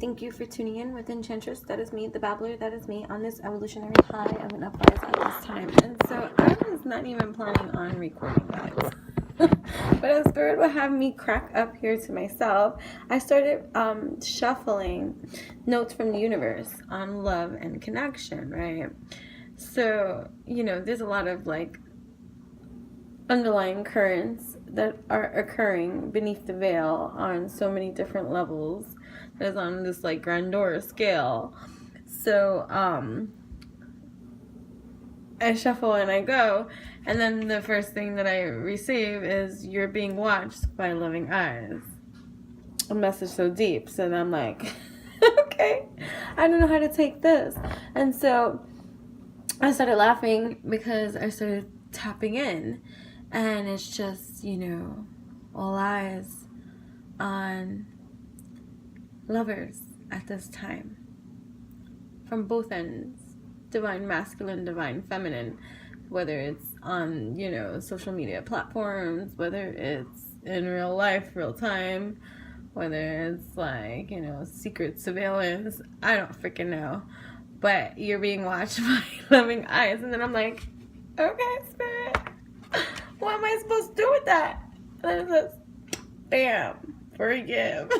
Thank you for tuning in with Enchantress. That is me, the babbler. That is me on this evolutionary high of an uprise at this time. And so I was not even planning on recording, guys. But as Spirit would have me crack up here to myself, I started shuffling notes from the universe on love and connection, right? So, there's a lot of underlying currents that are occurring beneath the veil on so many different levels. That is on this grandeur scale. So I shuffle and I go, and then the first thing that I receive is "You're being watched by loving eyes." A message so deep. So then I'm like, okay, I don't know how to take this. And so I started laughing because I started tapping in, and it's just, all eyes on lovers at this time from both ends, divine masculine, divine feminine, whether it's on social media platforms, whether it's in real life, real time, whether it's secret surveillance, I don't freaking know, but you're being watched by loving eyes. And then I'm like, okay, Spirit, what am I supposed to do with that? And then it says, bam, forgive.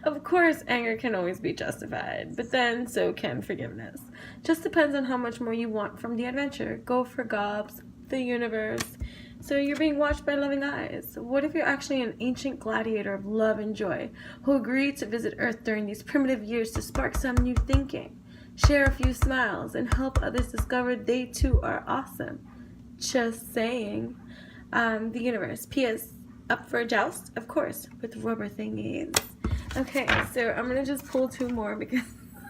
Of course, anger can always be justified, but then so can forgiveness. Just depends on how much more you want from the adventure. Go for gobs, the universe. So you're being watched by loving eyes. What if you're actually an ancient gladiator of love and joy who agreed to visit Earth during these primitive years to spark some new thinking, share a few smiles, and help others discover they too are awesome? Just saying. The universe. P.S. Up for a joust? Of course, with rubber thingies. Okay, so I'm going to just pull two more because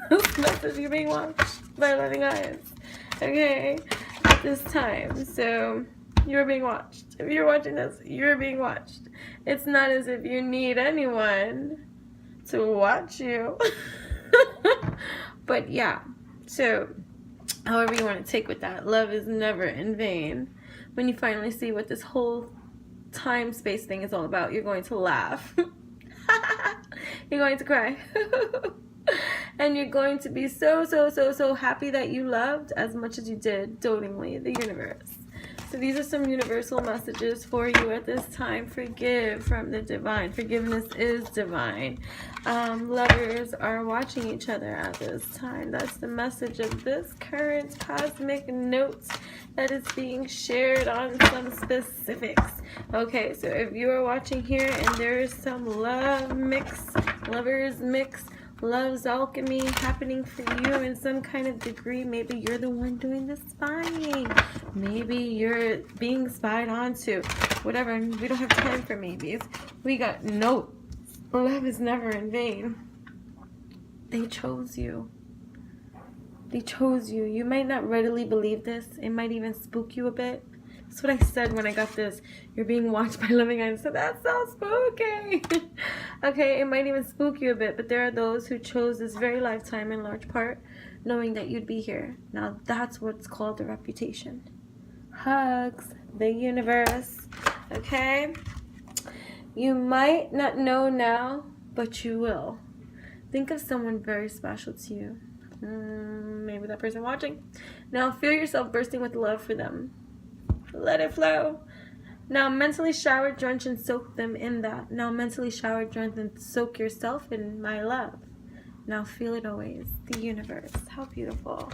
this message you're being watched by loving eyes. Okay, at this time. So, you're being watched. If you're watching this, you're being watched. It's not as if you need anyone to watch you. But yeah, so however you want to take with that, love is never in vain. When you finally see what this whole time space thing is all about, you're going to laugh. You're going to cry. And you're going to be so happy that you loved as much as you did dotingly the universe. So these are some universal messages for you at this time. Forgive from the divine. Forgiveness is divine. Lovers are watching each other at this time. That's the message of this current cosmic note that is being shared on some specifics. Okay, so if you are watching here and there is some love mix, lovers mix, love's alchemy happening for you in some kind of degree. Maybe you're the one doing the spying. Maybe you're being spied onto. Whatever. We don't have time for maybes. We got notes. Love is never in vain. They chose you. They chose you. You might not readily believe this. It might even spook you a bit. That's what I said when I got this. You're being watched by loving eyes. So that's so spooky. Okay, it might even spook you a bit, but there are those who chose this very lifetime in large part, knowing that you'd be here. Now that's what's called a reputation. Hugs, the universe. Okay? You might not know now, but you will. Think of someone very special to you. Maybe that person watching. Now feel yourself bursting with love for them. Let it flow. Now mentally shower, drench, and soak them in that. Now mentally shower, drench, and soak yourself in my love. Now feel it always. The universe. How beautiful.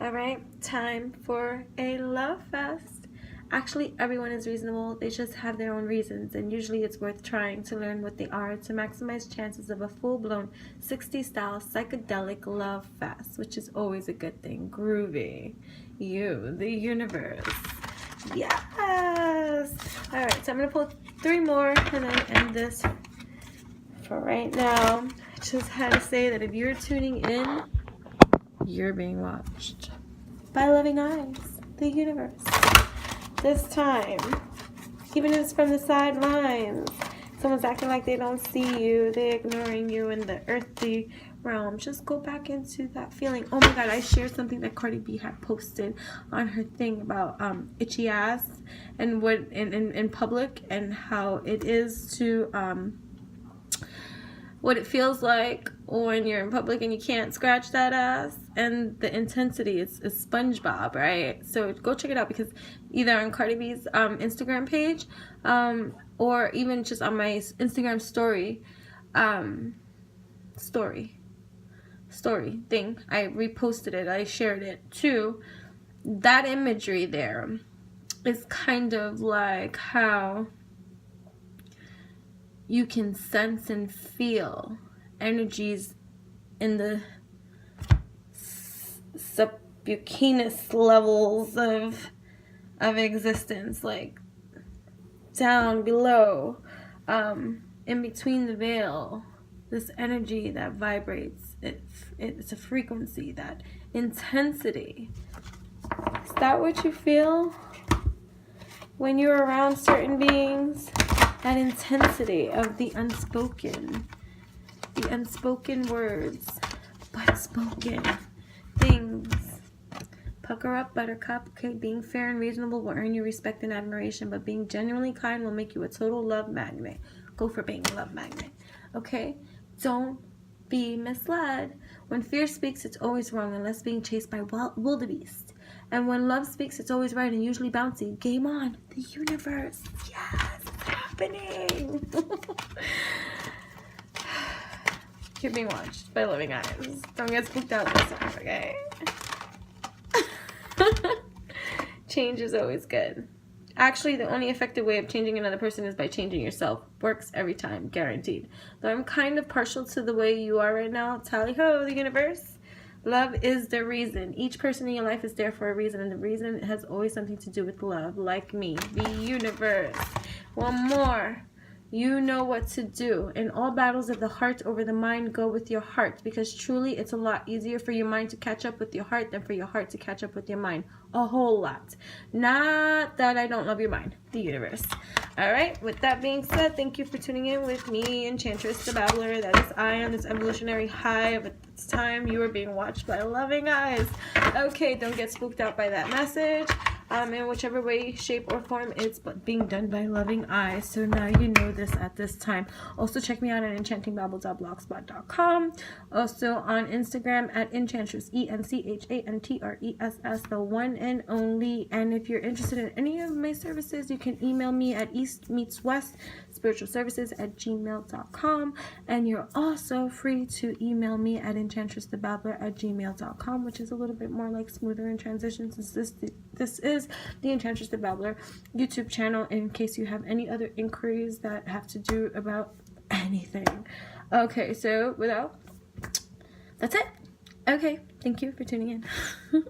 Alright, time for a love fest. Actually, everyone is reasonable. They just have their own reasons, and usually it's worth trying to learn what they are to maximize chances of a full-blown 60s-style psychedelic love fest, which is always a good thing. Groovy. You, the universe. Yes! Alright, so I'm going to pull three more and then end this for right now. I just had to say that if you're tuning in, you're being watched by loving eyes, the universe. This time, even if it's from the sidelines, someone's acting like they don't see you, they're ignoring you in the earthly realm. Just go back into that feeling. Oh my god, I shared something that Cardi B had posted on her thing about itchy ass and what in public, and how it is to what it feels like when you're in public and you can't scratch that ass. And the intensity is SpongeBob, right? So go check it out, because either on Cardi B's Instagram page, or even just on my Instagram story thing, I reposted it, I shared it too. That imagery there is kind of like how you can sense and feel energies in the subcutaneous levels of existence, like down below, in between the veil. This energy that vibrates, it's a frequency, that intensity. Is that what you feel when you're around certain beings? That intensity of the unspoken words, but spoken things. Pucker up, buttercup. Okay, being fair and reasonable will earn you respect and admiration, but being genuinely kind will make you a total love magnet. Go for being a love magnet. Okay? Don't be misled. When fear speaks, it's always wrong unless being chased by wildebeest. And when love speaks, it's always right and usually bouncy. Game on. The universe. Yes, it's happening. You're being watched by loving eyes. Don't get spooked out this time, okay? Change is always good. Actually, the only effective way of changing another person is by changing yourself. Works every time, guaranteed. Though I'm kind of partial to the way you are right now. Tally-ho, the universe. Love is the reason. Each person in your life is there for a reason, and the reason has always something to do with love. Like me, the universe. One more. You know what to do. In all battles of the heart over the mind, go with your heart, because truly it's a lot easier for your mind to catch up with your heart than for your heart to catch up with your mind. A whole lot. Not that I don't love your mind. The universe. Alright, with that being said, thank you for tuning in with me, Enchantress the Babbler. That is I on this evolutionary high of its time. You are being watched by loving eyes. Okay, don't get spooked out by that message. In whichever way, shape, or form, it's being done by loving eyes. So now you know this at this time. Also, check me out at enchantingbabble.blogspot.com. Also on Instagram at Enchantress, ENCHANTRESS, the one and only. And if you're interested in any of my services, you can email me at eastmeetswest spiritualservices@gmail.com. And you're also free to email me at enchantressthebabbler@gmail.com, which is a little bit more like smoother in transition, since this is the Enchantress the Babbler YouTube channel, in case you have any other inquiries that have to do about anything. Okay, so that's it. Okay, thank you for tuning in.